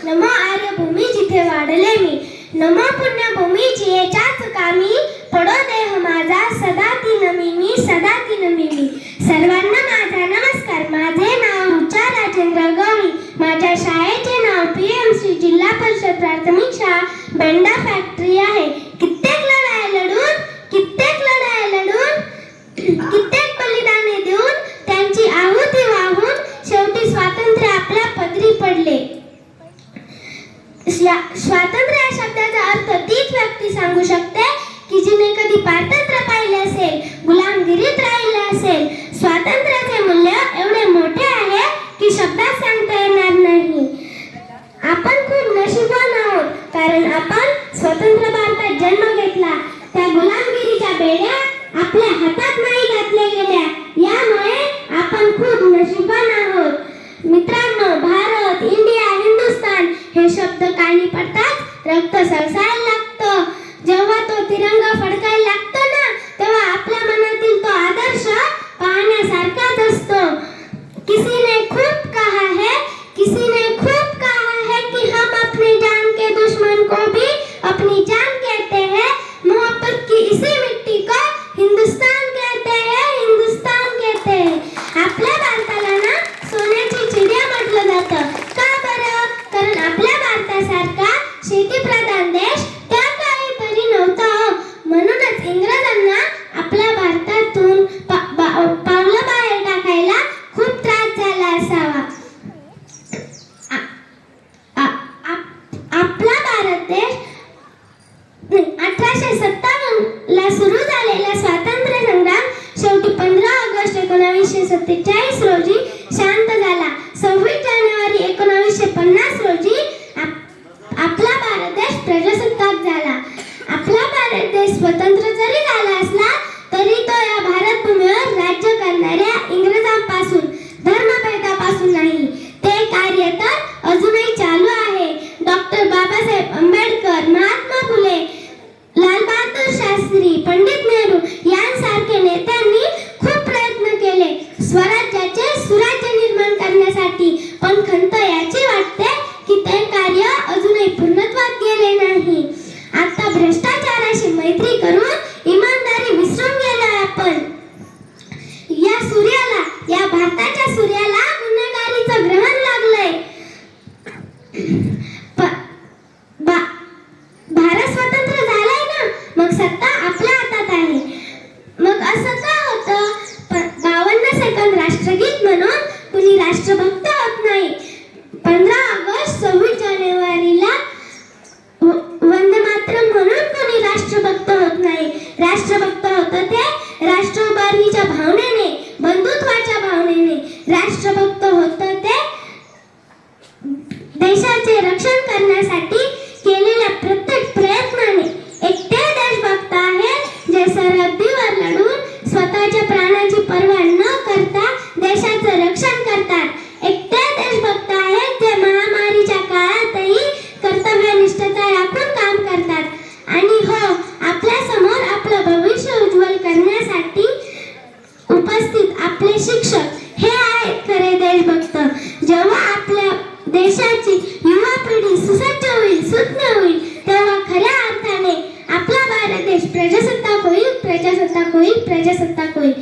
नमो आर्यभूमी जिथे वाढले मी, नमो पुण्यभूमी जियेच्याच कामी, पडो देह माझा सदा ती नमी मी, सदा ती नमी मी. सर्वांना माझा नमस्कार. माझे नाव रुचा राजेंद्र गवळी. माझ्या शाळेचे नाव PMC जिल्हा परिषद प्राथमिक शाळा बेंडा फॅक्टरी आहे. कित्येक लढाया लढून, कित्येक बलिदाने देऊन, त्यांची आहुती वाहून शेवटी स्वातंत्र्य आपल्या पदरी पडले. स्वातंत्र्य या शब्दाचा अर्थ तीच व्यक्ती सांगू शकते की जिने कधी पारतंत्र्य पाहिले असेल, गुलामगिरीत राहिले असेल. स्वातंत्र्याचे मूल्य एवढे मोठे आहे की शब्दात सांगता येणार नाही. आपण खूप नशीबवान आहोत, कारण आपण स्वतंत्र भारतात जन्म घेतला. त्या गुलामगिरीच्या बेड्या आपल्या हातात नाही घातल्या गेल्या, यामुळे आपण खूप नशीबवान आहोत. मित्रांनो, भारत, इंडिया, हिंदुस्तान हे शब्द कानी पडताच रक्त सळसळायला लागतं. जेव्हा तो तिरंगा फडकायला लागतो ना, तेव्हा आपल्या मनातील तो आदर्श पाहण्यासारखाच असतो. किसी ने खूब कहा है कि हम अपनी जान के दुश्मन को भी अपनी जान कहते हैं. मोहब्बत की इसी मिट्टी को हिंदुस्तान कहते हैं, हिंदुस्तान कहते हैं. आपल्या भारताला ना सोन्याची चिडिया म्हटलं जातं. का बरं? कारण आपल्या भारतासारखा शेतीप्रधान देश त्या काळी तरी नव्हता. म्हणूनच इंग्रजांना आपल्या भारतातून पावलं बाहेर टाकायला खूप त्रास झाला असावा. आपला भारत देश 1857 ला सुरू झालेला स्वातंत्र्य संग्राम शेवटी 15 ऑगस्ट 1947 रोजी शांत झाला. 26 जानेवारी 1950 रोजी आपला भारत देश प्रजासत्ताक झाला. आपला भारत देश स्वतंत्र जरी झाला असला तरी तो या भारत भूमीवर राज्य करणाऱ्या इंग्रजांपासून, धर्मभेदापासून नाही. ते कार्य तर अजूनही चालू आहे. डॉक्टर बाबासाहेब आंबेडकर, महात्मा फुले, लाल बहादूर शास्त्री, पंडित नेहरू यांसारखे नेत्यांनी खूप प्रयत्न केले स्वराज्याचे सुराज्य निर्माण करण्यासाठी. पण खंत याची वाटते की ते कार्य अजूनही पूर्णत्वात गेले नाही. आता भ्रष्टाचाराशी मैत्री करून इमानदारी विसरून गेलोय आपण. या भारताच्या सूर्याला गुन्हेगारीचं ग्रहण लागलंय. भारत स्वतंत्र झालाय ना, मग सत्ता आपल्या हातात आहे. मग असं का होतं? 52 सेकंद राष्ट्रगीत म्हणून कुणी राष्ट्रभक्त होत नाही. 15 ऑगस्ट 26 जानेवारीला वंदे मातरम म्हणून कोणी राष्ट्रभक्त होत नाही. राष्ट्रभक्त होतं ते राष्ट्रोभारणीच्या भावनेने, बंधुत्वाच्या भावनेने. राष्ट्रभक्त होतं ते देशाचे रक्षण करण्यासाठी केलेल्या प्रत्येक प्रयत्नाने. एक ते देशभक्त आहेत जे सरहद्दीवर लढून स्वतःच्या प्राणाची पर्वा न करता देशाचं रक्षण करतात. एक ते देशभक्त आहेत जे महामारीच्या काळातही कर्तव्यनिष्ठता राखून काम करतात. आणि हो, आपल्या समोर आपलं भविष्य उज्ज्वल करण्यासाठी उपस्थित आपले शिक्षक हे आहेत खरे देशभक्त. जेव्हा आपल्या देशाची युवा पिढी सुसज्ज होईल, सुज्ञ होईल, तेव्हा खऱ्या अर्थाने आपला भारत देश प्रजासत्ताक होईल, प्रजासत्ताक होईल, प्रजासत्ताक होईल.